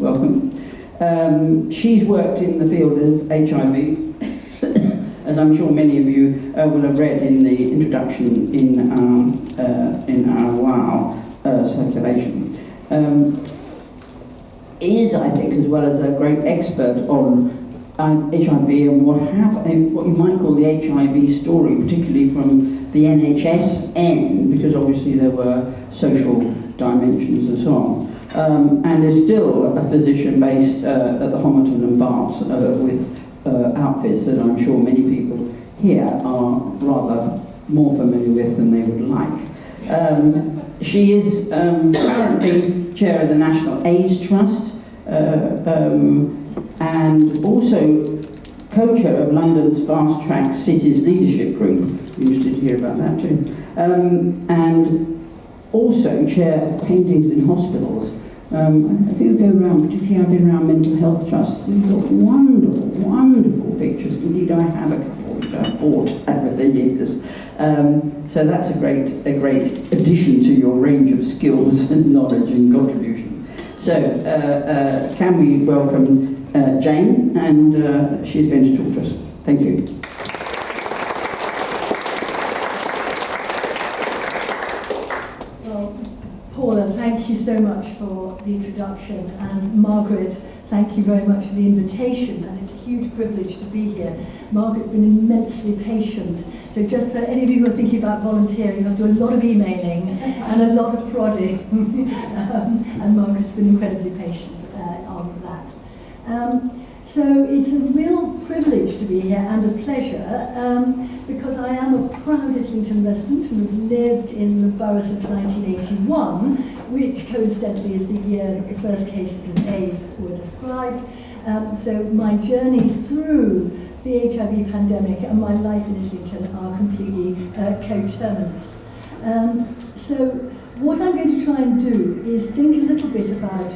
welcome. She's worked in the field of HIV, as I'm sure many of you will have read in the introduction in our WOW circulation. Is, I think, as well as a great expert on HIV and what you might call the HIV story, particularly from the NHS end, because obviously there were social dimensions and so on. And is still a physician based at the Homerton and Bart with outfits that I'm sure many people here are rather more familiar with than they would like. She is currently chair of the National AIDS Trust and also co-chair of London's Fast Track Cities Leadership Group. Interested to hear about that too. And also chair of Paintings in Hospitals. I think we go around, particularly I've been around mental health trusts. We've got wonderful, wonderful pictures. Indeed, I have a couple which I've bought over the years. So that's a great addition to your range of skills and knowledge and contribution. So can we welcome Jane, and she's going to talk to us. Thank you. Well, Paula, thank you so much for the introduction, and Margaret, thank you very much for the invitation, and it's a huge privilege to be here. Margaret's been immensely patient, so just for any of you who are thinking about volunteering, you have to do a lot of emailing and a lot of prodding, and Margaret's been incredibly patient on that. So it's a real privilege to be here and a pleasure because I am a proud Islington resident and have lived in the borough since 1981, which coincidentally is the year that the first cases of AIDS were described. So my journey through the HIV pandemic and my life in Islington are completely coterminous. So what I'm going to try and do is think a little bit about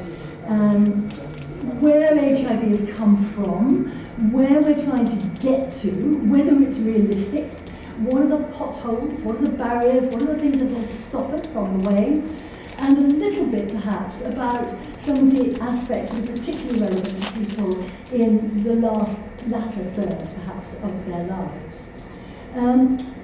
where HIV has come from, where we're trying to get to, whether it's realistic, what are the potholes, what are the barriers, what are the things that will stop us on the way, and a little bit perhaps about some of the aspects that are particularly relevant to people in the latter third perhaps of their lives.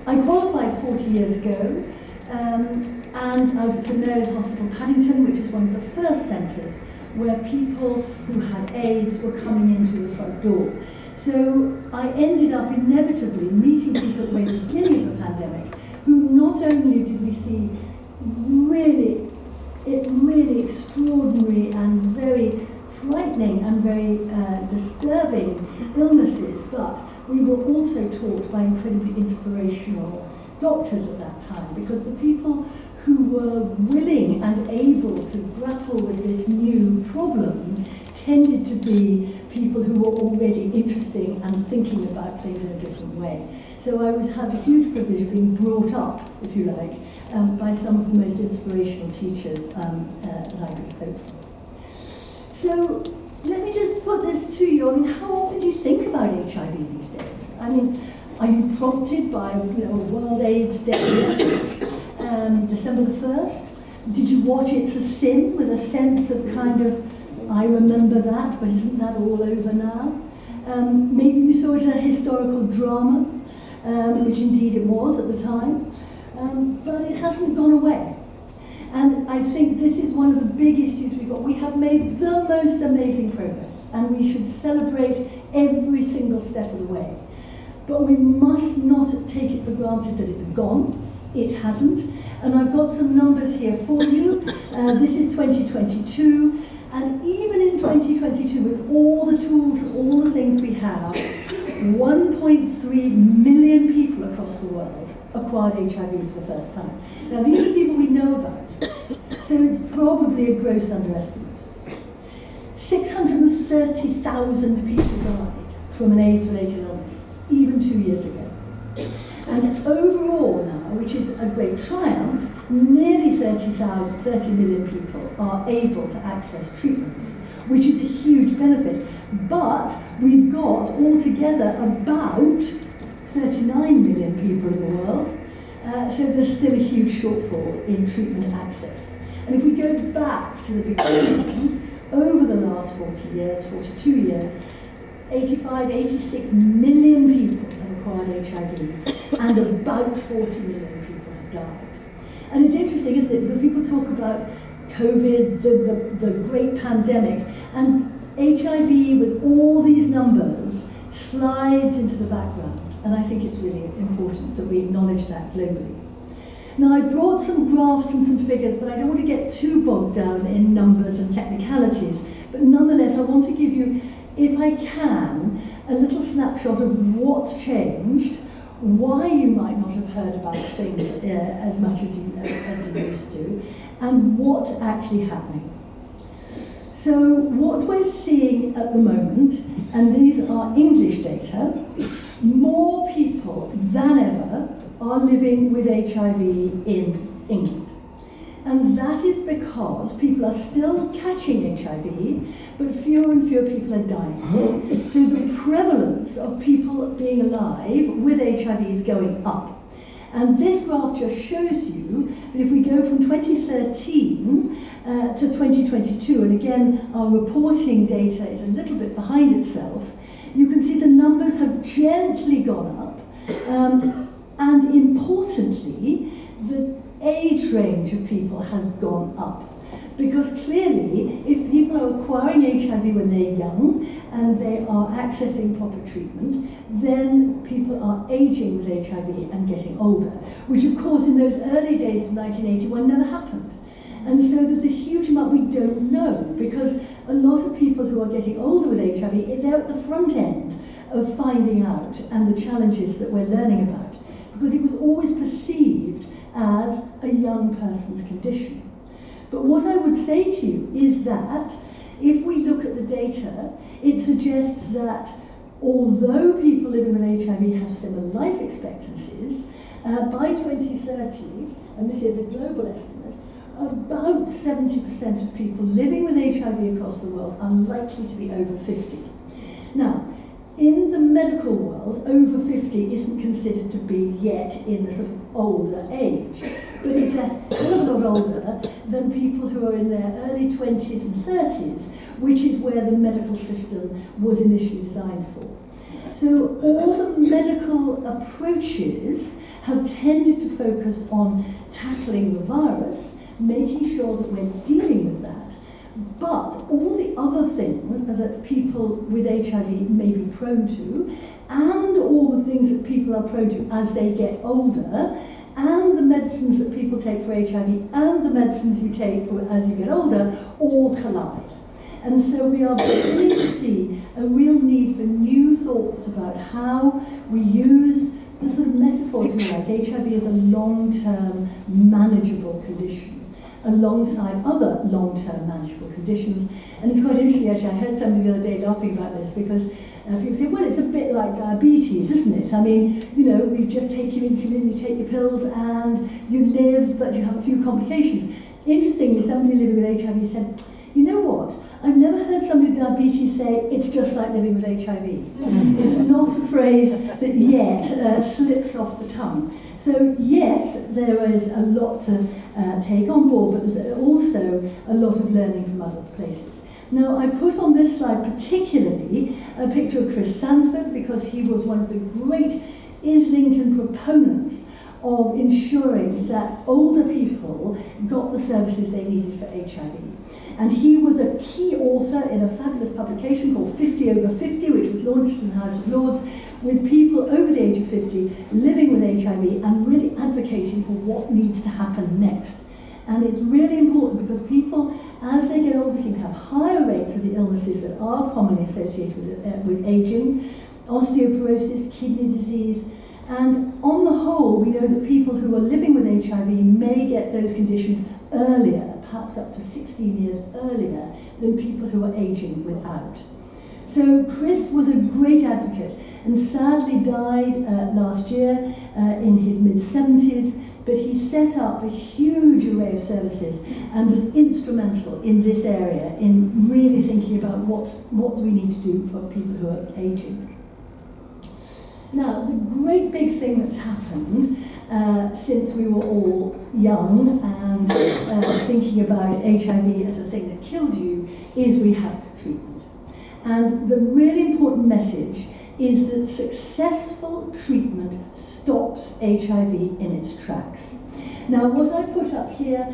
I qualified 40 years ago, and I was at St Mary's Hospital, Paddington, which is one of the first centres where people who had AIDS were coming in through the front door. So I ended up inevitably meeting people at the very beginning of the pandemic who not only did we see really extraordinary and very frightening and very disturbing illnesses, but we were also taught by incredibly inspirational doctors at that time, because the people who were willing and able to grapple with this new problem tended to be people who were already interesting and thinking about things in a different way. So I had the huge privilege of being brought up, if you like, by some of the most inspirational teachers that I could hope for. So let me just put this to you. I mean, how often do you think about HIV these days? I mean, are you prompted by World AIDS Day message? December the 1st? Did you watch It's a Sin with a sense of kind of, I remember that, but isn't that all over now? Maybe you saw it as a historical drama, which indeed it was at the time, but it hasn't gone away. And I think this is one of the big issues we've got. We have made the most amazing progress, and we should celebrate every single step of the way. But we must not take it for granted that it's gone. It hasn't. And I've got some numbers here for you. This is 2022. And even in 2022, with all the tools, all the things we have, 1.3 million people across the world acquired HIV for the first time. Now, these are people we know about. So it's probably a gross underestimate. 630,000 people died from an AIDS-related illness, even 2 years ago. And overall now, which is a great triumph, nearly 30 million people are able to access treatment, which is a huge benefit. But we've got altogether about 39 million people in the world, so there's still a huge shortfall in treatment access. And if we go back to the beginning, over the last 4 40 years, 42 years, 85, 86 million people have acquired HIV, and about 40 million people have died. And it's interesting, isn't it, because people talk about COVID, the great pandemic, and HIV with all these numbers slides into the background. And I think it's really important that we acknowledge that globally. Now, I brought some graphs and some figures, but I don't want to get too bogged down in numbers and technicalities. But nonetheless, I want to give you, if I can, a little snapshot of what's changed, why you might not have heard about things as much as you used to, and what's actually happening. So what we're seeing at the moment, and these are English data, more people than ever are living with HIV in England. And that is because people are still catching HIV, but fewer and fewer people are dying. So the prevalence of people being alive with HIV is going up. And this graph just shows you that if we go from 2013 to 2022, and again, our reporting data is a little bit behind itself, you can see the numbers have gently gone up. And importantly, the age range of people has gone up. Because clearly, if people are acquiring HIV when they're young and they are accessing proper treatment, then people are aging with HIV and getting older, which of course in those early days of 1981 never happened. And so there's a huge amount we don't know, because a lot of people who are getting older with HIV, they're at the front end of finding out and the challenges that we're learning about, because it was always perceived as a young person's condition. But what I would say to you is that if we look at the data, it suggests that although people living with HIV have similar life expectancies, by 2030, and this is a global estimate, about 70% of people living with HIV across the world are likely to be over 50. Now, in the medical world, over 50 isn't considered to be yet in the sort of older age, but it's a hell of a lot older than people who are in their early 20s and 30s, which is where the medical system was initially designed for. So all the medical approaches have tended to focus on tackling the virus, making sure that we're dealing with that. But all the other things that people with HIV may be prone to, and all the things that people are prone to as they get older, and the medicines that people take for HIV, and the medicines you take for as you get older, all collide. And so we are beginning to see a real need for new thoughts about how we use the sort of metaphor, if you like, HIV as a long-term manageable condition, alongside other long-term manageable conditions. And it's quite interesting, actually, I heard somebody the other day laughing about this, because people say, well, it's a bit like diabetes, isn't it? I mean, you know, you just take your insulin, you take your pills, and you live, but you have a few complications. Interestingly, somebody living with HIV said, you know what? I've never heard somebody with diabetes say, it's just like living with HIV. It's not a phrase that yet slips off the tongue. So yes, there is a lot to take on board, but there's also a lot of learning from other places. Now, I put on this slide particularly a picture of Chris Sanford, because he was one of the great Islington proponents of ensuring that older people got the services they needed for HIV. And he was a key author in a fabulous publication called 50 Over 50, which was launched in the House of Lords, with people over the age of 50 living with HIV and really advocating for what needs to happen next. And it's really important because people, as they get older, seem to have higher rates of the illnesses that are commonly associated with aging, osteoporosis, kidney disease, and on the whole, we know that people who are living with HIV may get those conditions earlier, perhaps up to 16 years earlier, than people who are aging without. So Chris was a great advocate and sadly died last year in his mid-70s, but he set up a huge array of services and was instrumental in this area in really thinking about what we need to do for people who are aging. Now, the great big thing that's happened since we were all young and thinking about HIV as a thing that killed you is we have treatment. And the really important message is that successful treatment stops HIV in its tracks. Now, what I put up here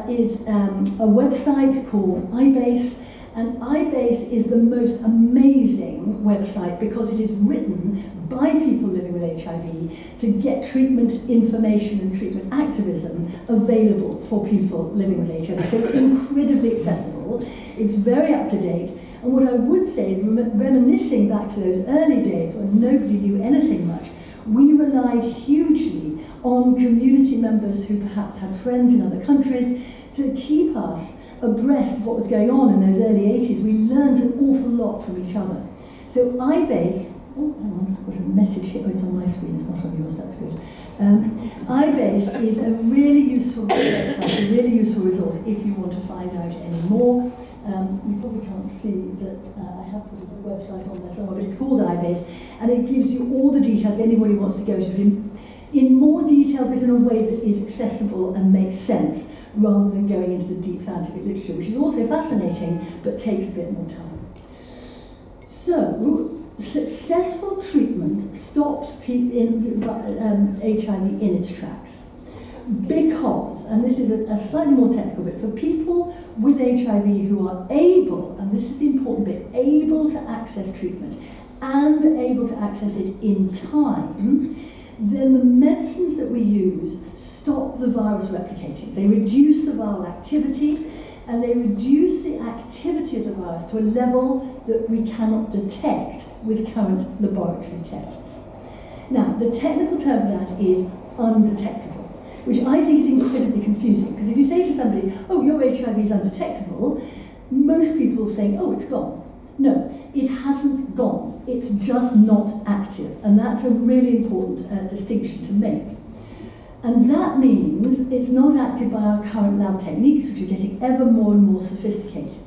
is a website called iBase, and iBase is the most amazing website because it is written by people living with HIV to get treatment information and treatment activism available for people living with HIV. So it's incredibly accessible, it's very up to date, and what I would say is reminiscing back to those early days when nobody knew anything much, we relied hugely on community members who perhaps had friends in other countries to keep us abreast of what was going on in those early 80s. We learned an awful lot from each other. So iBase, oh, hang on, I've got a message here. Oh, it's on my screen, it's not on yours, that's good. iBase is a really useful website, a really useful resource if you want to find out any more. You probably can't see that I have put a website on there somewhere, but it's called iBase, and it gives you all the details if anybody wants to go to it in more detail, but in a way that is accessible and makes sense, rather than going into the deep scientific literature, which is also fascinating, but takes a bit more time. So, successful treatment stops HIV in its tracks. Because, and this is a slightly more technical bit, for people with HIV who are able, and this is the important bit, able to access treatment and able to access it in time, then the medicines that we use stop the virus replicating. They reduce the viral activity, and they reduce the activity of the virus to a level that we cannot detect with current laboratory tests. Now, the technical term for that is undetectable, which I think is incredibly confusing, because if you say to somebody, oh, your HIV is undetectable, most people think, oh, it's gone. No, it hasn't gone. It's just not active. And that's a really important distinction to make. And that means it's not active by our current lab techniques, which are getting ever more and more sophisticated.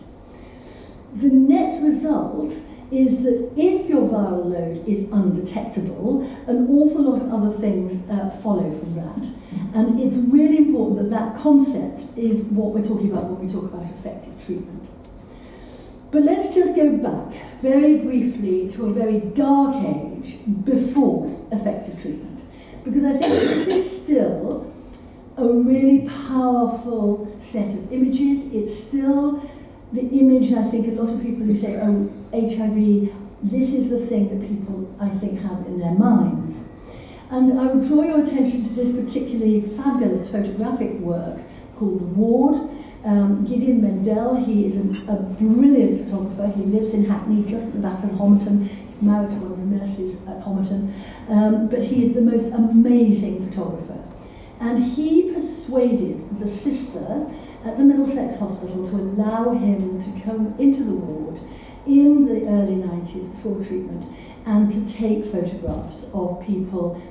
The net result is that if your viral load is undetectable, an awful lot of other things follow from that. And it's really important that that concept is what we're talking about when we talk about effective treatment. But let's just go back very briefly to a very dark age before effective treatment, because I think this is still a really powerful set of images. It's still the image, I think, a lot of people who say, oh, HIV, this is the thing that people, I think, have in their minds. And I would draw your attention to this particularly fabulous photographic work called The Ward. Gideon Mendel, he is a brilliant photographer. He lives in Hackney, just at the back of Homerton. He's married to one of the nurses at Homerton. But he is the most amazing photographer. And he persuaded the sister at the Middlesex Hospital to allow him to come into the ward in the early 90s before treatment and to take photographs of people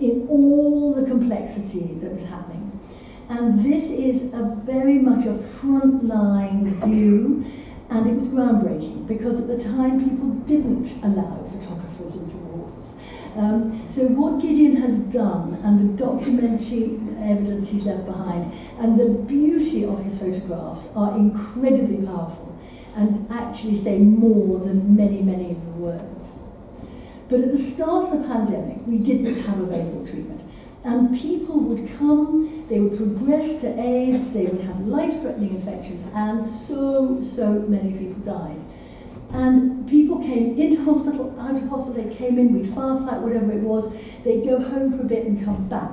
in all the complexity that was happening. And this is very much a frontline view, and it was groundbreaking because at the time people didn't allow photographers into wards. So what Gideon has done, and the documentary evidence he's left behind, and the beauty of his photographs are incredibly powerful and actually say more than many, many of the words. But at the start of the pandemic, we didn't have available treatment. And people would come, they would progress to AIDS, they would have life-threatening infections, and so many people died. And people came into hospital, out of hospital, they came in, we'd firefight, whatever it was, they'd go home for a bit and come back.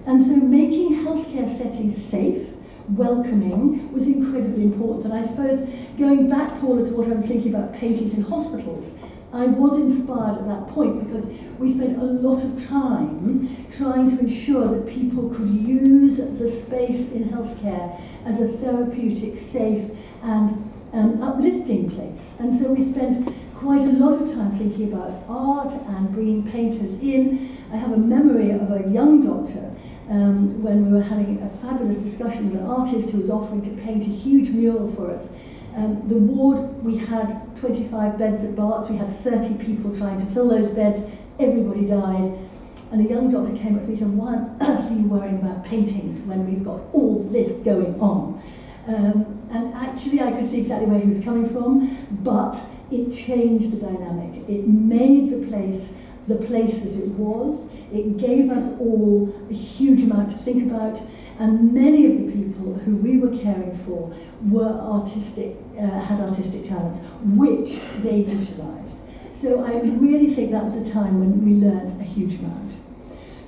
And so making healthcare settings safe, welcoming, was incredibly important. And I suppose, going back, Paula, to what I'm thinking about paintings in hospitals, I was inspired at that point because we spent a lot of time trying to ensure that people could use the space in healthcare as a therapeutic, safe and uplifting place. And so we spent quite a lot of time thinking about art and bringing painters in. I have a memory of a young doctor when we were having a fabulous discussion with an artist who was offering to paint a huge mural for us. The ward, we had 25 beds at Barts, we had 30 people trying to fill those beds, everybody died. And a young doctor came up to me and said, why on earth are you worrying about paintings when we've got all this going on? And actually I could see exactly where he was coming from, but it changed the dynamic. It made the place that it was. It gave us all a huge amount to think about, and many of the people who we were caring for were artistic, had artistic talents, which they utilised. So I really think that was a time when we learnt a huge amount.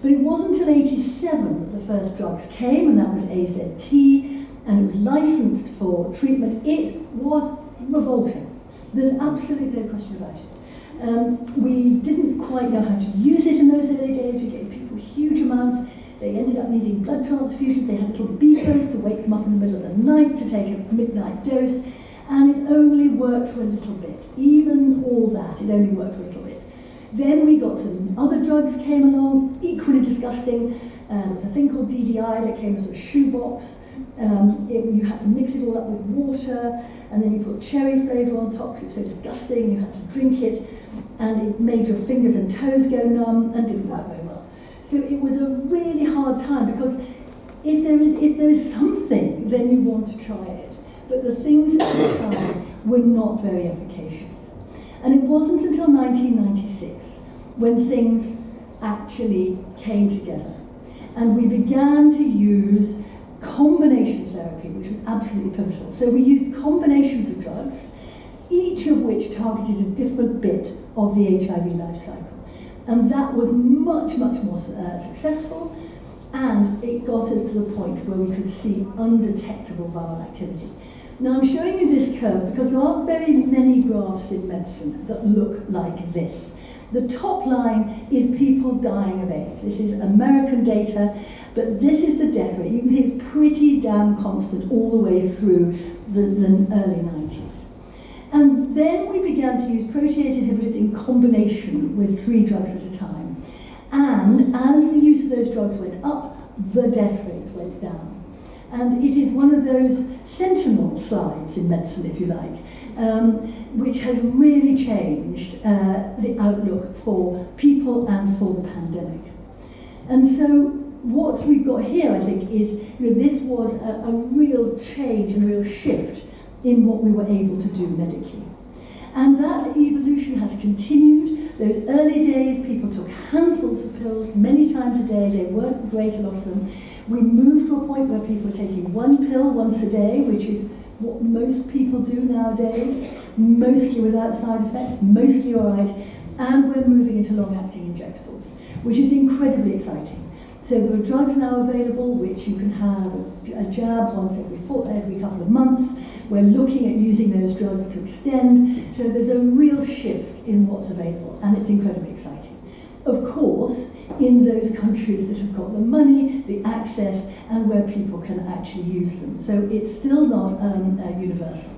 But it wasn't until '87 that the first drugs came, and that was AZT, and it was licensed for treatment. It was revolting. There's absolutely no question about it. We didn't quite know how to use it in those early days. We gave people huge amounts. They ended up needing blood transfusions. They had little beepers to wake them up in the middle of the night to take a midnight dose, and it only worked for a little bit. Even all that, it only worked for a little bit. Then we got some other drugs came along, equally disgusting. There was a thing called DDI that came as a shoebox. You had to mix it all up with water, and then you put cherry flavour on top because it was so disgusting. You had to drink it, and it made your fingers and toes go numb and didn't work very well. So it was a really hard time, because if there is something, then you want to try it. But the things at the time were not very efficacious. And it wasn't until 1996 when things actually came together. And we began to use combination therapy, which was absolutely pivotal. So we used combinations of drugs, each of which targeted a different bit of the HIV life cycle. And that was much, much more successful, and it got us to the point where we could see undetectable viral activity. Now I'm showing you this curve because there aren't very many graphs in medicine that look like this. The top line is people dying of AIDS. This is American data, but this is the death rate. You can see it's pretty damn constant all the way through the early 90s. And then we began to use protease inhibitors in combination with 3 drugs at a time. And as the use of those drugs went up, the death rate went down. And it is one of those sentinel slides in medicine, if you like, which has really changed the outlook for people and for the pandemic. And so what we've got here, I think, is this was a real change and a real shift in what we were able to do medically. And that evolution has continued. Those early days, people took handfuls of pills many times a day. They weren't great, a lot of them. We moved to a point where people are taking 1 pill once a day, which is what most people do nowadays, mostly without side effects, mostly all right, and we're moving into long-acting injectables, which is incredibly exciting. So there are drugs now available which you can have a jab once every couple of months. We're looking at using those drugs to extend. So there's a real shift in what's available, and it's incredibly exciting. Of course, in those countries that have got the money, the access, and where people can actually use them. So it's still not universal.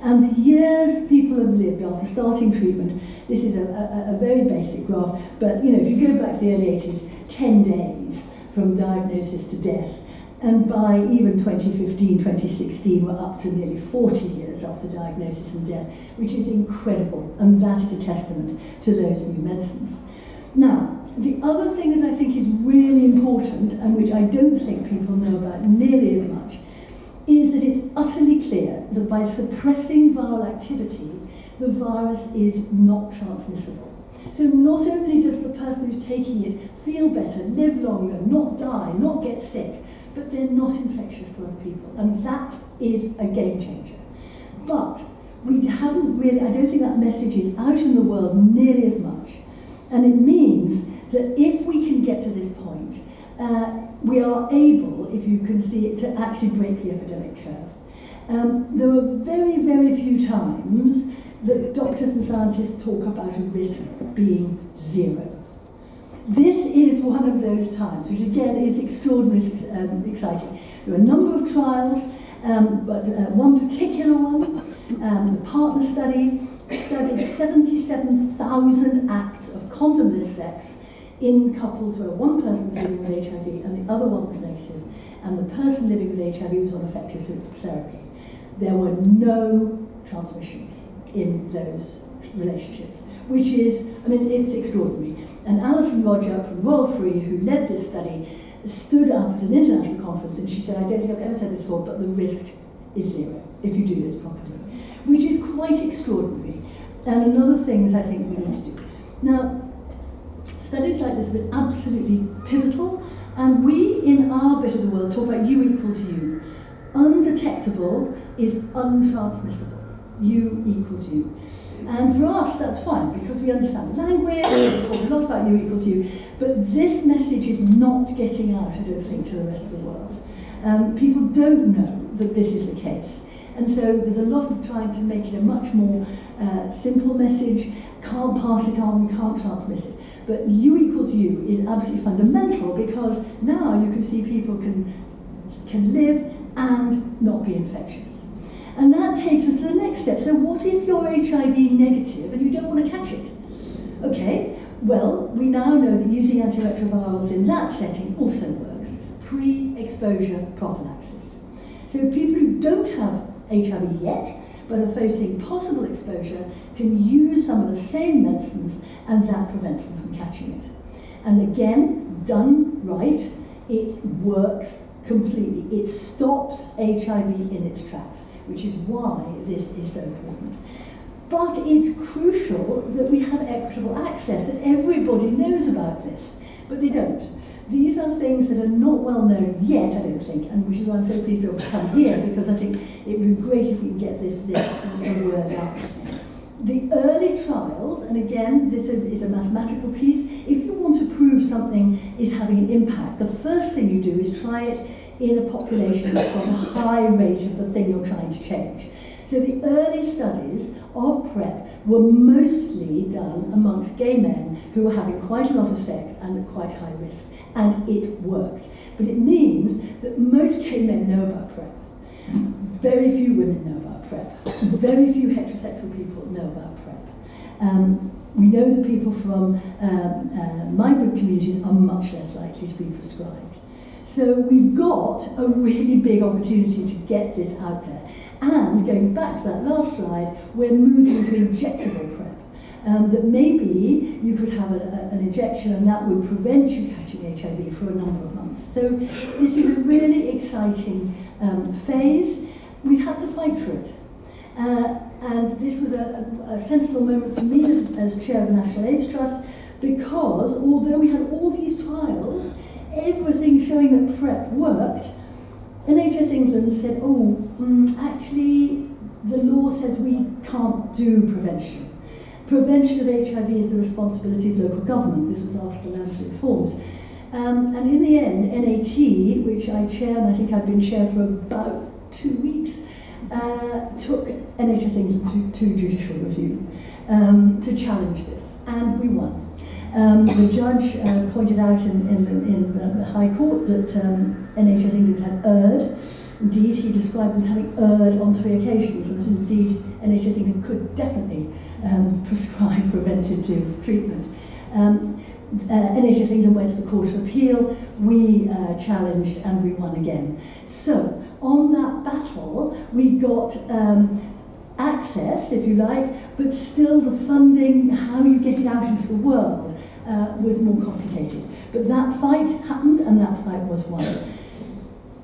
And the years people have lived after starting treatment, this is a very basic graph, but if you go back to the early 80s, 10 days from diagnosis to death. And by even 2015, 2016, we're up to nearly 40 years after diagnosis and death, which is incredible, and that is a testament to those new medicines. Now, the other thing that I think is really important, and which I don't think people know about nearly as much, is that it's utterly clear that by suppressing viral activity, the virus is not transmissible. So not only does the person who's taking it feel better, live longer, not die, not get sick, but they're not infectious to other people. And that is a game changer. But we haven't really, I don't think that message is out in the world nearly as much. And it means that if we can get to this point, we are able, if you can see it, to actually break the epidemic curve. There are very, very few times that doctors and scientists talk about a risk being 0. This is one of those times, which again is extraordinarily exciting. There are a number of trials, but one particular one, the partner study, studied 77,000 acts of condomless sex in couples where one person was living with HIV and the other one was negative, and the person living with HIV was on effective therapy. There were no transmissions in those relationships, which is, it's extraordinary. And Alison Roger from Royal Free, who led this study, stood up at an international conference and she said, I don't think I've ever said this before, but the risk is 0 if you do this properly, which is quite extraordinary, and another thing that I think we need to do. Now, studies like this have been absolutely pivotal, and we in our bit of the world talk about U equals U. Undetectable is untransmissible. U equals U. And for us, that's fine, because we understand language, we talk a lot about U equals U, but this message is not getting out, I don't think, to the rest of the world. People don't know that this is the case. And so there's a lot of trying to make it a much more simple message, can't pass it on, can't transmit it. But U equals U is absolutely fundamental, because now you can see people can live and not be infectious. And that takes us to the next step. So what if you're HIV negative and you don't want to catch it? Okay, well, we now know that using antiretrovirals in that setting also works. Pre-exposure prophylaxis. So people who don't have HIV yet, but are facing possible exposure, can use some of the same medicines, and that prevents them from catching it. And again, done right, it works completely. It stops HIV in its tracks, which is why this is so important. But it's crucial that we have equitable access, that everybody knows about this, but they don't. These are things that are not well known yet, I don't think, and which is why I'm so pleased to be able to come here, because I think it would be great if we can get this word out. The early trials, and again, this is a mathematical piece, if you want to prove something is having an impact, the first thing you do is try it in a population that's got a high rate of the thing you're trying to change. So the early studies of PrEP were mostly done amongst gay men who were having quite a lot of sex and at quite high risk, and it worked. But it means that most gay men know about PrEP. Very few women know about PrEP. Very few heterosexual people know about PrEP. We know that people from migrant communities are much less likely to be prescribed. So we've got a really big opportunity to get this out there. And going back to that last slide, we're moving to injectable PrEP. That maybe you could have an injection and that would prevent you catching HIV for a number of months. So this is a really exciting phase. We've had to fight for it. And this was a sensible moment for me as chair of the National AIDS Trust, because although we had all these trials, everything showing that PrEP worked, NHS England said, actually, the law says we can't do prevention. Prevention of HIV is the responsibility of local government. This was after the Land reforms. And in the end, NAT, which I chair, and I think I've been chair for about 2 weeks, took NHS England to judicial review to challenge this, and we won. The judge pointed out in the High Court that NHS England had erred. Indeed, he described them as having erred on 3 occasions, and that indeed NHS England could definitely prescribe preventative treatment. NHS England went to the Court of Appeal, we challenged, and we won again. So, on that battle, we got access, if you like, but still the funding, how you get it out into the world, was more complicated. But that fight happened, and that fight was won.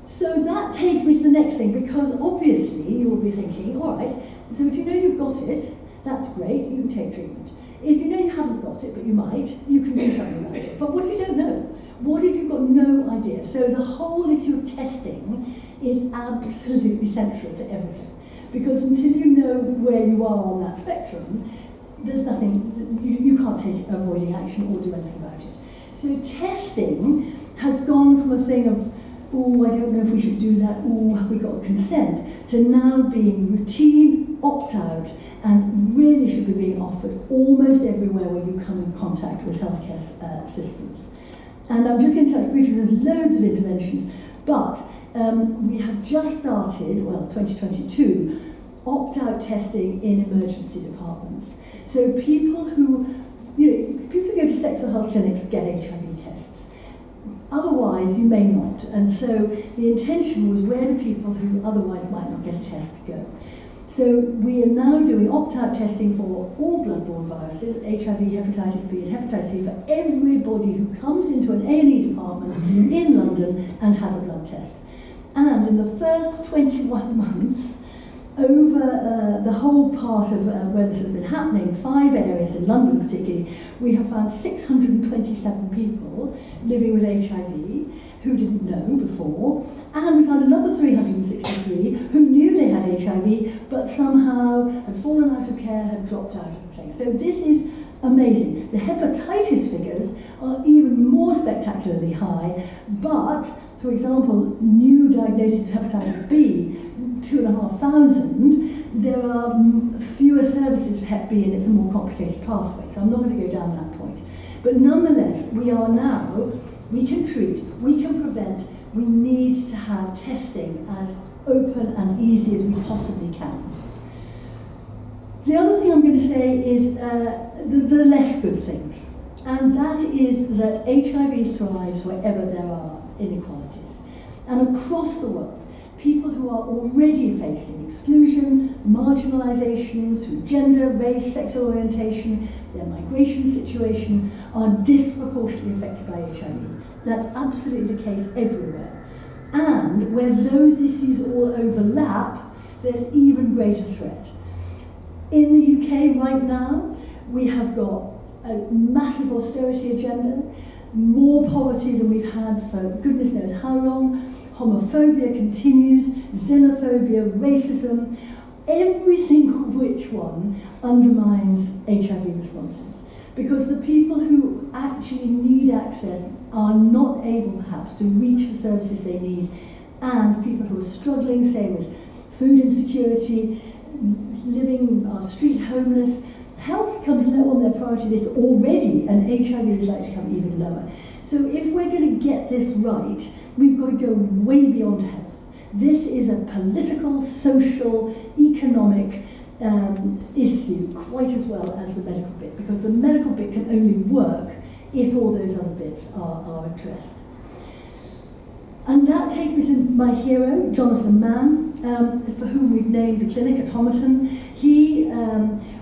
So that takes me to the next thing, because obviously you will be thinking, all right, so if you know you've got it, that's great, you can take treatment. If you know you haven't got it, but you might, you can do something about it. But what if you don't know? What if you've got no idea? So the whole issue of testing is absolutely central to everything. Because until you know where you are on that spectrum, there's nothing, you can't take avoiding action or do anything about it. So testing has gone from a thing of, oh, I don't know if we should do that, oh, have we got consent, to now being routine, opt-out, and really should be being offered almost everywhere where you come in contact with healthcare systems. And I'm just going to touch briefly, there's loads of interventions, but we have just started, 2022, opt-out testing in emergency departments. So people who go to sexual health clinics get HIV tests. Otherwise, you may not. And so the intention was, where do people who otherwise might not get a test go? So we are now doing opt-out testing for all blood-borne viruses, HIV, hepatitis B and hepatitis C, for everybody who comes into an A&E department in London and has a blood test. And in the first 21 months, over the whole part of where this has been happening, 5 areas in London particularly, we have found 627 people living with HIV who didn't know before, and we found another 363 who knew they had HIV but somehow had fallen out of care, had dropped out of the thing. So this is amazing. The hepatitis figures are even more spectacularly high, but, for example, new diagnosis of hepatitis B, 2,500, there are fewer services for Hep B and it's a more complicated pathway, so I'm not going to go down that point. But nonetheless, we can treat, we can prevent, we need to have testing as open and easy as we possibly can. The other thing I'm going to say is the less good things, and that is that HIV thrives wherever there are inequalities. And across the world, people who are already facing exclusion, marginalisation through gender, race, sexual orientation, their migration situation, are disproportionately affected by HIV. That's absolutely the case everywhere. And where those issues all overlap, there's even greater threat. In the UK right now, we have got a massive austerity agenda, more poverty than we've had for goodness knows how long. Homophobia continues, xenophobia, racism, every single which one undermines HIV responses. Because the people who actually need access are not able perhaps to reach the services they need, and people who are struggling, say with food insecurity, living, are street homeless, health comes low on their priority list already, and HIV is likely to come even lower. So if we're going to get this right, we've got to go way beyond health. This is a political, social, economic issue quite as well as the medical bit, because the medical bit can only work if all those other bits are addressed. And that takes me to my hero, Jonathan Mann, for whom we've named the clinic at Homerton. He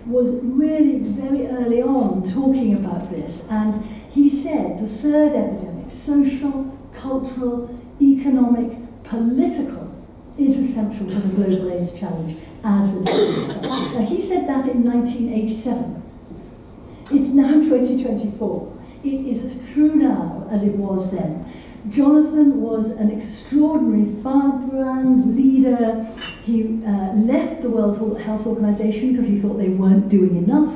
was really very early on talking about this, and he said the third epidemic, social, cultural, economic, political, is essential to the global AIDS challenge as the disease. Now, he said that in 1987. It's now 2024. It is as true now as it was then. Jonathan was an extraordinary firebrand leader. He left the World Health Organization because he thought they weren't doing enough.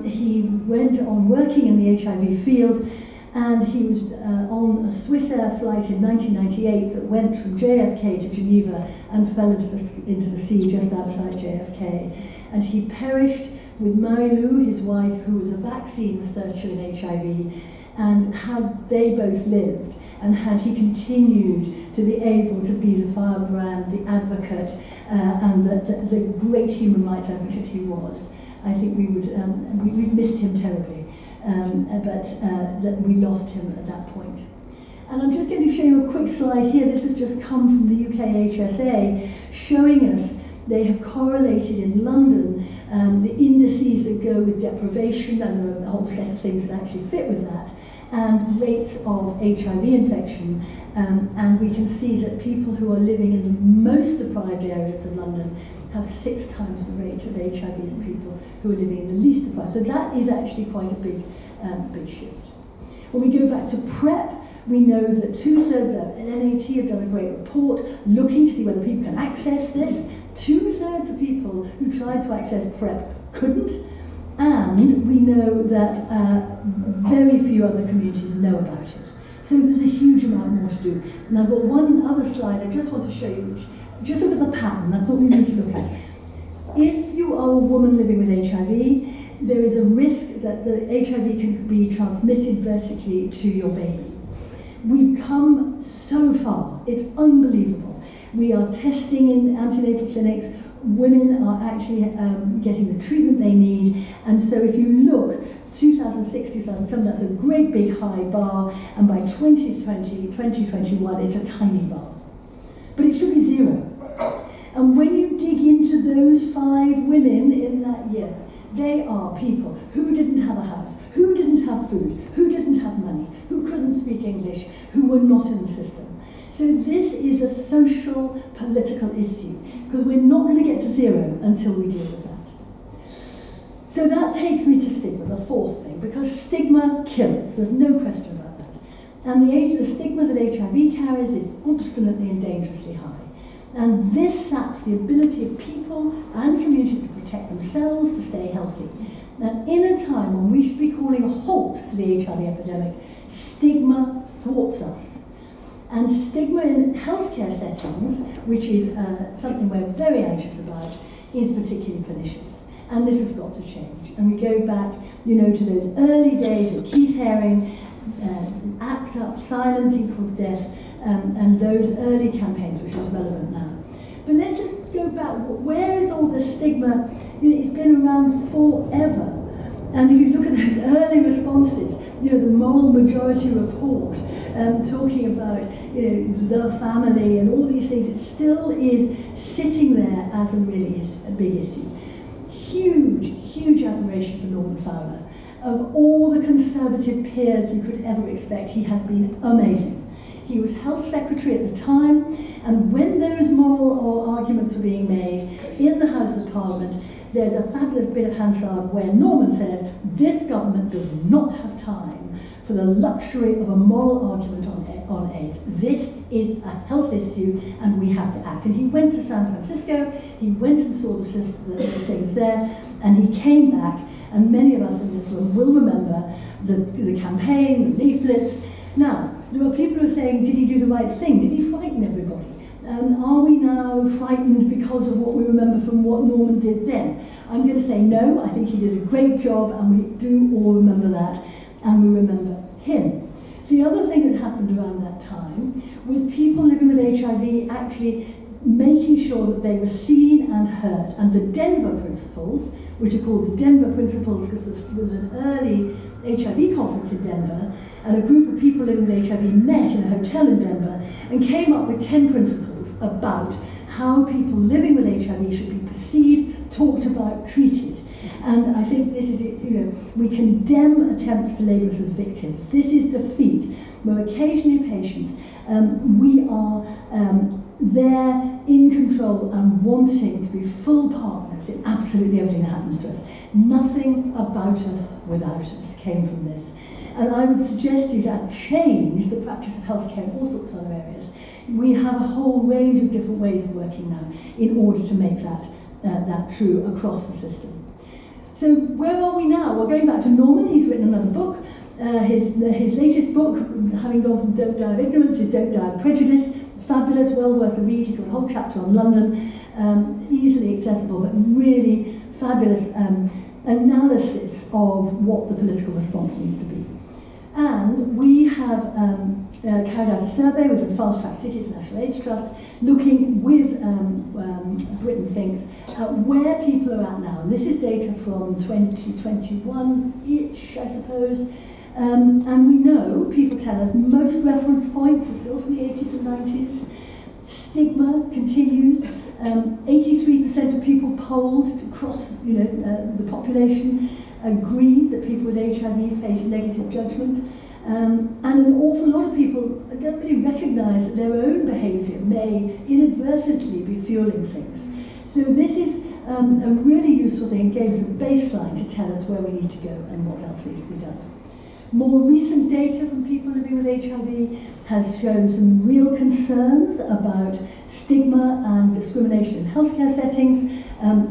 He went on working in the HIV field, and he was on a Swiss Air flight in 1998 that went from JFK to Geneva and fell into the sea just outside JFK. And he perished with Mary-Lou, his wife, who was a vaccine researcher in HIV, and had they both lived, and had he continued to be able to be the firebrand, the advocate, and the great human rights advocate he was, I think we would we missed him terribly, but that we lost him at that point. And I'm just going to show you a quick slide here. This has just come from the UK HSA, showing us they have correlated in London the indices that go with deprivation, and there are a whole set of things that actually fit with that, and rates of HIV infection. And we can see that people who are living in the most deprived areas of London have 6 times the rate of HIV as people who are living in the least deprived. So that is actually quite a big shift. When we go back to PrEP, we know that 2/3 of NAT have done a great report looking to see whether people can access this. 2/3 of people who tried to access PrEP couldn't, and we know that very few other communities know about it. So there's a huge amount more to do. And I've got one other slide I just want to show you. Just look at the pattern, that's what we need to look at. If you are a woman living with HIV, there is a risk that the HIV can be transmitted vertically to your baby. We've come so far, it's unbelievable. We are testing in antenatal clinics, women are actually getting the treatment they need, and so if you look, 2006, 2007, that's a great big high bar, and by 2020, 2021, it's a tiny bar. But it should be 0. And when you dig into those 5 women in that year, they are people who didn't have a house, who didn't have food, who didn't have money, who couldn't speak English, who were not in the system. So this is a social, political issue, because we're not going to get to zero until we deal with that. So that takes me to stigma, the fourth thing, because stigma kills, there's no question about that. And the stigma that HIV carries is obstinately and dangerously high. And this saps the ability of people and communities to protect themselves, to stay healthy. And in a time when we should be calling a halt to the HIV epidemic, stigma thwarts us. And stigma in healthcare settings, which is something we're very anxious about, is particularly pernicious. And this has got to change. And we go back, to those early days of Keith Haring, ACT UP, silence equals death, and those early campaigns, which is relevant now. But let's just go back. Where is all this stigma? It's been around forever. And if you look at those early responses, the moral majority report, talking about, the family and all these things, it still is sitting there as a really a big issue. Huge admiration for Norman Fowler. Of all the Conservative peers you could ever expect, he has been amazing. He was Health Secretary at the time, and when those moral arguments were being made in the House of Parliament, there's a fabulous bit of Hansard where Norman says, this government does not have time for the luxury of a moral argument on AIDS. This is a health issue and we have to act. And he went to San Francisco, he went and saw the things there, and he came back, and many of us in this room will remember the campaign, the leaflets. Now, there were people who were saying, did he do the right thing? Did he frighten everybody? Are we now frightened because of what we remember from what Norman did then? I'm going to say no, I think he did a great job, and we do all remember that, and we remember him. The other thing that happened around that time was people living with HIV actually making sure that they were seen and heard. And the Denver Principles, which are called the Denver Principles because there was an early HIV conference in Denver, and a group of people living with HIV met in a hotel in Denver and came up with 10 principles about how people living with HIV should be perceived, talked about, treated. And I think this is, we condemn attempts to label us as victims. This is defeat. We're occasionally patients. We are there in control and wanting to be full partners in absolutely everything that happens to us. Nothing about us without us came from this. And I would suggest to you that changed the practice of healthcare in all sorts of other areas. We have a whole range of different ways of working now in order to make that true across the system. So where are we now? Well, going back to Norman, he's written another book. His latest book, having gone from Don't Die of Ignorance, is Don't Die of Prejudice. Fabulous, well worth a read. He's got a whole chapter on London, easily accessible, but really fabulous analysis of what the political response needs to be. And we have carried out a survey with the Fast Track Cities National AIDS Trust, looking with Britain Thinks at where people are at now. And this is data from 2021-ish, I suppose. And we know, people tell us, most reference points are still from the 80s and 90s. Stigma continues. 83% of people polled across the population agree that people with HIV face negative judgment. And an awful lot of people don't really recognise that their own behaviour may inadvertently be fueling things. So this is a really useful thing. It gave us a baseline to tell us where we need to go and what else needs to be done. More recent data from people living with HIV has shown some real concerns about stigma and discrimination in healthcare settings.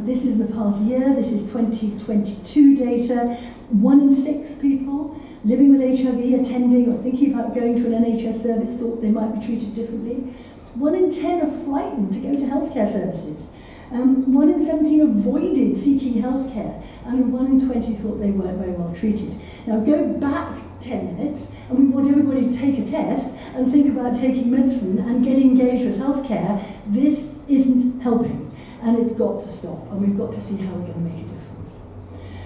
This is the past year, this is 2022 data. 1 in 6 people living with HIV, attending or thinking about going to an NHS service thought they might be treated differently. 1 in 10 are frightened to go to healthcare services. 1 in 17 avoided seeking healthcare, and 1 in 20 thought they weren't very well treated. Now go back 10 minutes, and we want everybody to take a test and think about taking medicine and get engaged with healthcare. This isn't helping, and it's got to stop, and we've got to see how we're going to make a difference.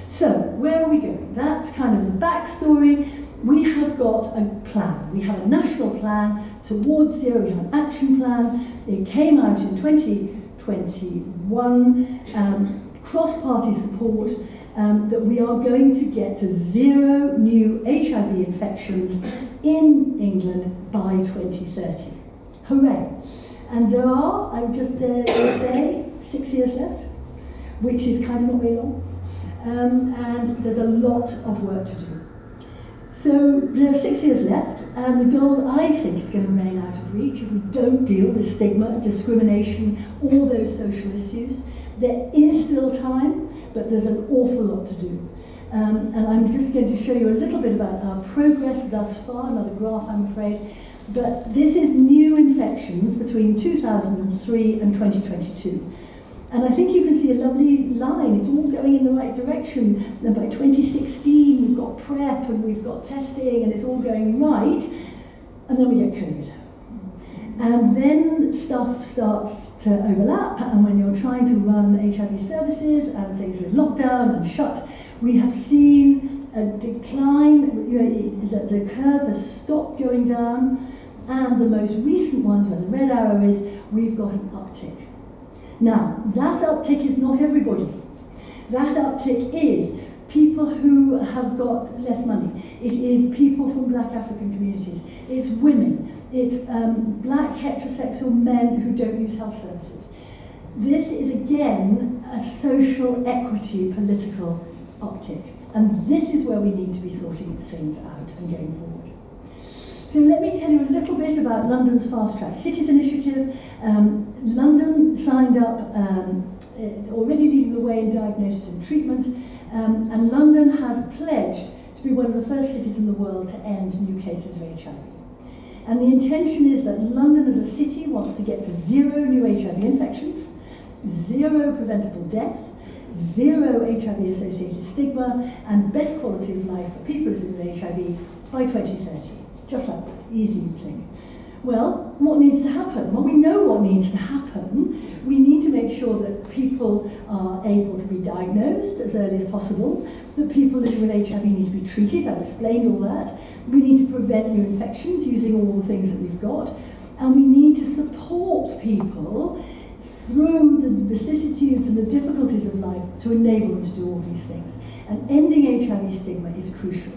So, where are we going? That's kind of the backstory. We have got a plan. We have a national plan towards zero. We have an action plan. It came out in 2021, cross-party support, that we are going to get to 0 new HIV infections in England by 2030. Hooray. And there are, I would just say, 6 years left, which is kind of not very long. And there's a lot of work to do. So there are 6 years left, and the goal, I think, is going to remain out of reach if we don't deal with stigma, discrimination, all those social issues. There is still time, but there's an awful lot to do. And I'm just going to show you a little bit about our progress thus far, another graph, I'm afraid. But this is new infections between 2003 and 2022. And I think you can see a lovely line. It's all going in the right direction. And by 2016, we've got PrEP and we've got testing and it's all going right. And then we get COVID. And then stuff starts to overlap. And when you're trying to run HIV services and things with lockdown and shut, we have seen a decline. The curve has stopped going down. And the most recent ones, where the red arrow is, we've got an uptick. Now, that uptick is not everybody. That uptick is people who have got less money. It is people from black African communities. It's women. It's black heterosexual men who don't use health services. This is, again, a social equity political uptick. And this is where we need to be sorting things out and going forward. So let me tell you a little bit about London's Fast Track Cities initiative. London signed up, it's already leading the way in diagnosis and treatment, and London has pledged to be one of the first cities in the world to end new cases of HIV. And the intention is that London as a city wants to get to 0 new HIV infections, 0 preventable death, 0 HIV-associated stigma, and best quality of life for people living with HIV by 2030. Just like that, easy thing. Well, what needs to happen? Well, we know what needs to happen. We need to make sure that people are able to be diagnosed as early as possible, that people living with HIV need to be treated. I've explained all that. We need to prevent new infections using all the things that we've got. And we need to support people through the vicissitudes and the difficulties of life to enable them to do all these things. And ending HIV stigma is crucial.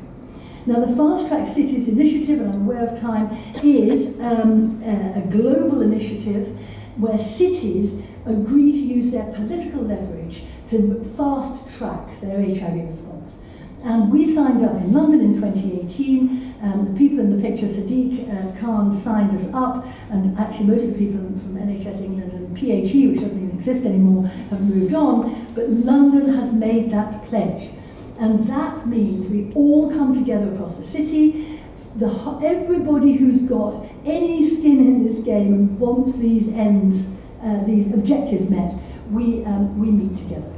Now, the Fast Track Cities initiative, and I'm aware of time, is a global initiative where cities agree to use their political leverage to fast track their HIV response. And we signed up in London in 2018. The people in the picture, Sadiq Khan, signed us up, and actually most of the people from NHS England and PHE, which doesn't even exist anymore, have moved on. But London has made that pledge. And that means we all come together across the city. Everybody who's got any skin in this game and wants these ends, these objectives met, we meet together.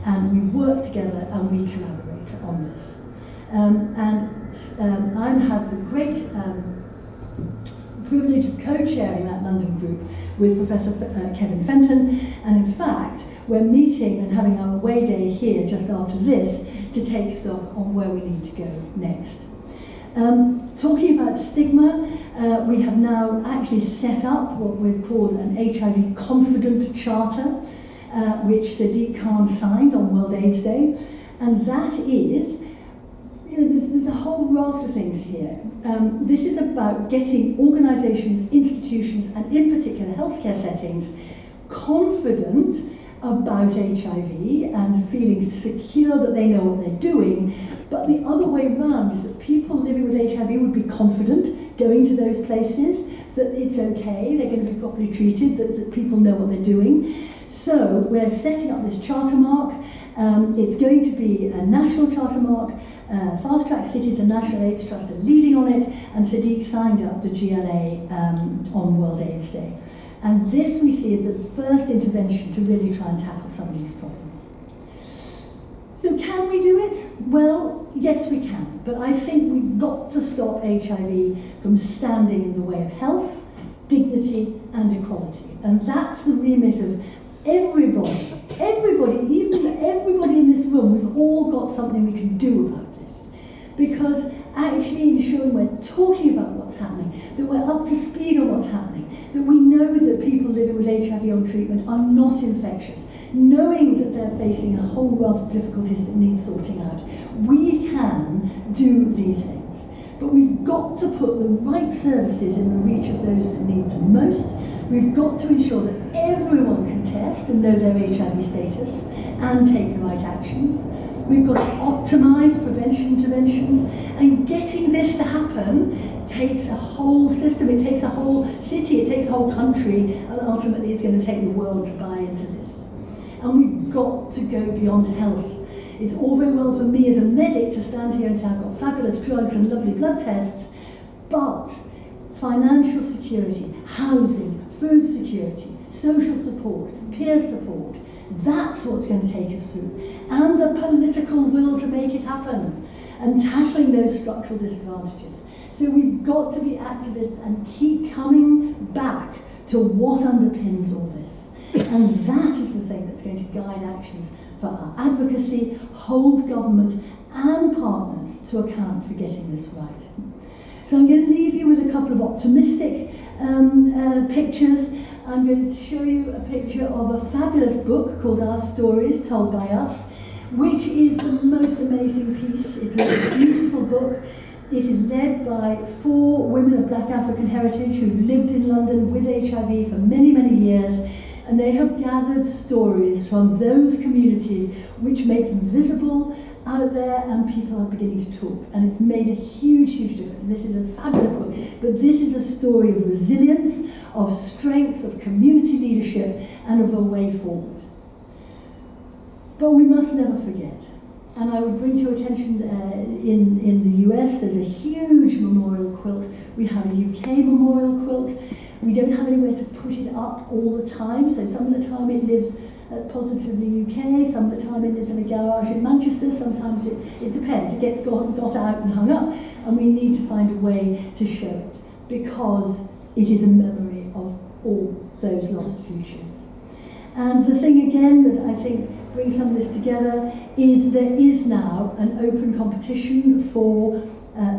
And we work together and we collaborate on this. I have the great privilege of co-chairing that London group with Professor Kevin Fenton. And in fact, we're meeting and having our away day here just after this to take stock on where we need to go next. Talking about stigma, we have now actually set up what we've called an HIV Confident Charter, which Sadiq Khan signed on World AIDS Day. And that is, there's a whole raft of things here. This is about getting organisations, institutions, and in particular healthcare settings confident about HIV and feeling secure that they know what they're doing. But the other way around is that people living with HIV would be confident going to those places, that it's okay, they're going to be properly treated, that people know what they're doing. So we're setting up this charter mark. It's going to be a national charter mark. Fast Track Cities and National AIDS Trust are leading on it, and Sadiq signed up the GLA on World AIDS Day. And this we see as the first intervention to really try and tackle some of these problems. So can we do it? Well, yes we can. But I think we've got to stop HIV from standing in the way of health, dignity and equality. And that's the remit of everybody, even everybody in this room. We've all got something we can do about this. Because actually ensuring we're talking about what's happening, that we're up to speed on what's happening, that we know that people living with HIV on treatment are not infectious, knowing that they're facing a whole wealth of difficulties that need sorting out. We can do these things. But we've got to put the right services in the reach of those that need them most. We've got to ensure that everyone can test and know their HIV status and take the right actions. We've got to optimise prevention interventions, and getting this to happen takes a whole system, it takes a whole city, it takes a whole country, and ultimately it's going to take the world to buy into this. And we've got to go beyond health. It's all very well for me as a medic to stand here and say I've got fabulous drugs and lovely blood tests, but financial security, housing, food security, social support, peer support, that's what's going to take us through. And the political will to make it happen, and tackling those structural disadvantages. So we've got to be activists and keep coming back to what underpins all this. And that is the thing that's going to guide actions for our advocacy, hold government and partners to account for getting this right. So I'm going to leave you with a couple of optimistic pictures. I'm going to show you a picture of a fabulous book called Our Stories Told by Us, which is the most amazing piece. It's a beautiful book. It is led by 4 women of Black African heritage who've lived in London with HIV for many, many years, and they have gathered stories from those communities which make them visible out there, and people are beginning to talk. And it's made a huge, huge difference. And this is a fabulous book. But this is a story of resilience, of strength, of community leadership, and of a way forward. But we must never forget. And I would bring to your attention in the US, there's a huge memorial quilt. We have a UK memorial quilt. We don't have anywhere to put it up all the time, so some of the time it lives at Positively UK, some of the time it lives in a garage in Manchester, sometimes it depends, it gets got out and hung up, and we need to find a way to show it, because it is a memory of all those lost futures. And the thing again that I think brings some of this together is there is now an open competition for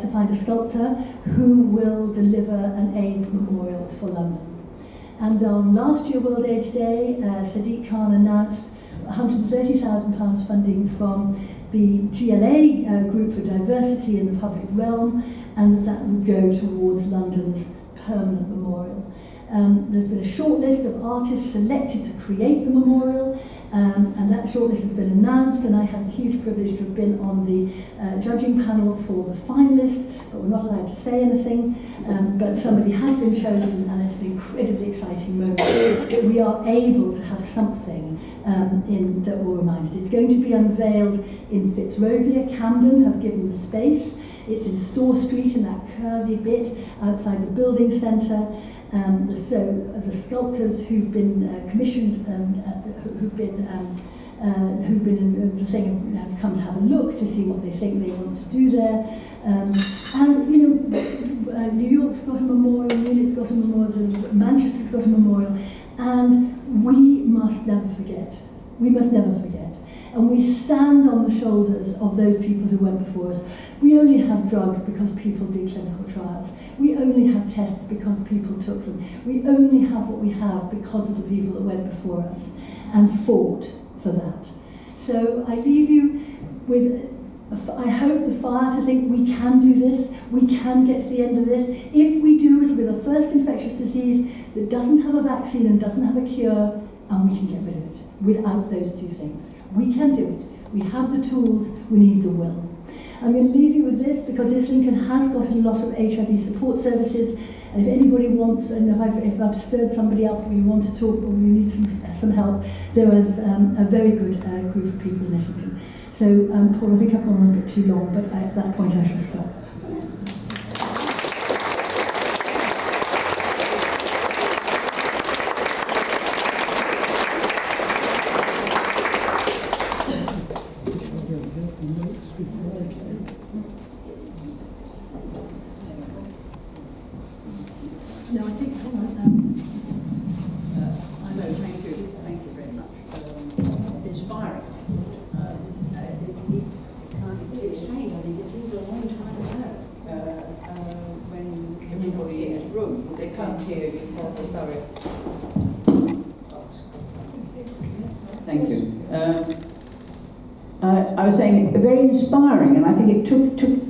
to find a sculptor who will deliver an AIDS memorial for London. And on last year World AIDS Day, Sadiq Khan announced £130,000 funding from the GLA group for diversity in the public realm, and that would go towards London's permanent memorial. There's been a short list of artists selected to create the memorial, and that shortlist has been announced, and I had the huge privilege to have been on the judging panel for the finalists, but we're not allowed to say anything, but somebody has been chosen, and it's an incredibly exciting moment that we are able to have something that will remind us. It's going to be unveiled in Fitzrovia. Camden have given the space. It's in Store Street, in that curvy bit outside the building centre. So the sculptors who've been commissioned, who've been in the thing, have come to have a look to see what they think they want to do there. And you know, New York's got a memorial, Munich's got a memorial, Manchester's got a memorial, and we must never forget. We must never forget. And we stand on the shoulders of those people who went before us. We only have drugs because people did clinical trials. We only have tests because people took them. We only have what we have because of the people that went before us and fought for that. So I leave you with, I hope, the fire to think we can do this, we can get to the end of this. If we do, it'll be the first infectious disease that doesn't have a vaccine and doesn't have a cure, and we can get rid of it without those two things. We can do it. We have the tools, we need the will. I'm going to leave you with this because Islington has got a lot of HIV support services, and if anybody wants, and if I've stirred somebody up or you want to talk or you need some help, there is a very good group of people in Islington. So Paul, I think I've gone on a bit too long, but at that point I shall stop. No, I think, hold on. Thank you very much. Inspiring. It's strange, I think it seems a long time ago when everybody in this room, they can't hear you properly, sorry. Thank you. I was saying, very inspiring, and I think it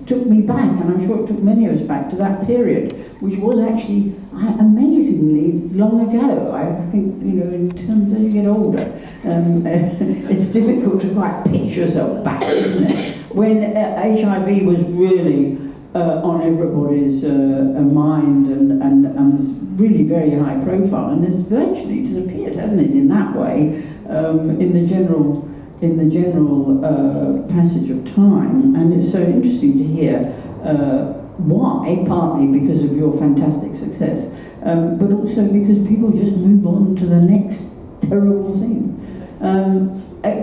took me back, and I'm sure it took many of us back to that period, which was actually amazingly long ago. I think, you know, in terms as you get older, it's difficult to quite picture yourself back, isn't it? When HIV was really on everybody's mind and was really very high profile, and has virtually disappeared, hasn't it, in that way, in the general passage of time. And it's so interesting to hear why, partly because of your fantastic success, but also because people just move on to the next terrible thing.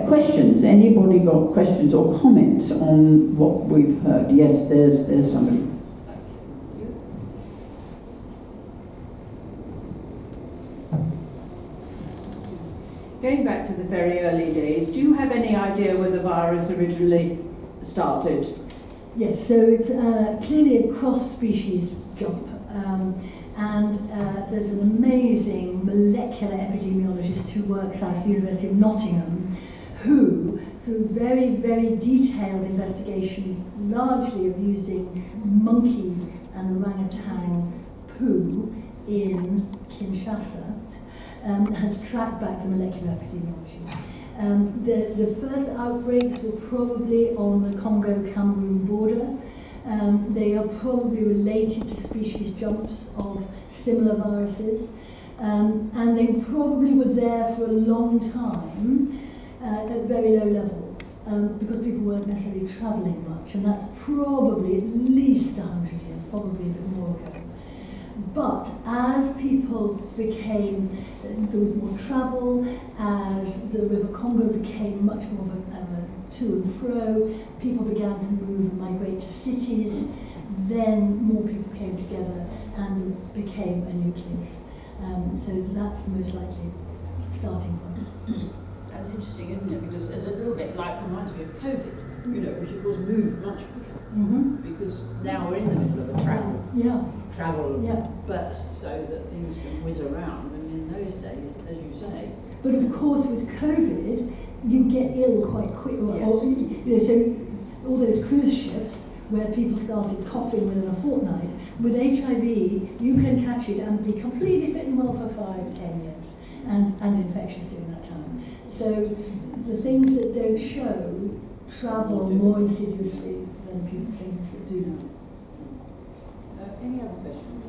Questions? Anybody got questions or comments on what we've heard? Yes, there's somebody. Going back to the very early days, do you have any idea where the virus originally started? Yes, so it's clearly a cross-species jump, and there's an amazing molecular epidemiologist who works out of the University of Nottingham, who, through very, very detailed investigations, largely of using monkey and orangutan poo in Kinshasa, has tracked back the molecular epidemiology. The first outbreaks were probably on the Congo-Cameroon border. They are probably related to species jumps of similar viruses, and they probably were there for a long time at very low levels, because people weren't necessarily travelling much, and that's probably at least 100 years, probably a bit more ago. But as people became, there was more travel, as the River Congo became much more of a to and fro, people began to move and migrate to cities, then more people came together and became a nucleus. So that's the most likely starting point. That's interesting, isn't it? Because it's a little bit like, reminds me of COVID, you know, which of course moved much quicker. Because now we're in the middle of a travel burst, so that things can whiz around. And in those days, as you say. But of course, with COVID, you get ill quite quick. Yes. Or, you know, so all those cruise ships where people started coughing within a fortnight, with HIV, you can catch it and be completely fit and well for 5-10 years, and infectious during that time. So the things that don't show travel more insidiously than things that do. Any other questions?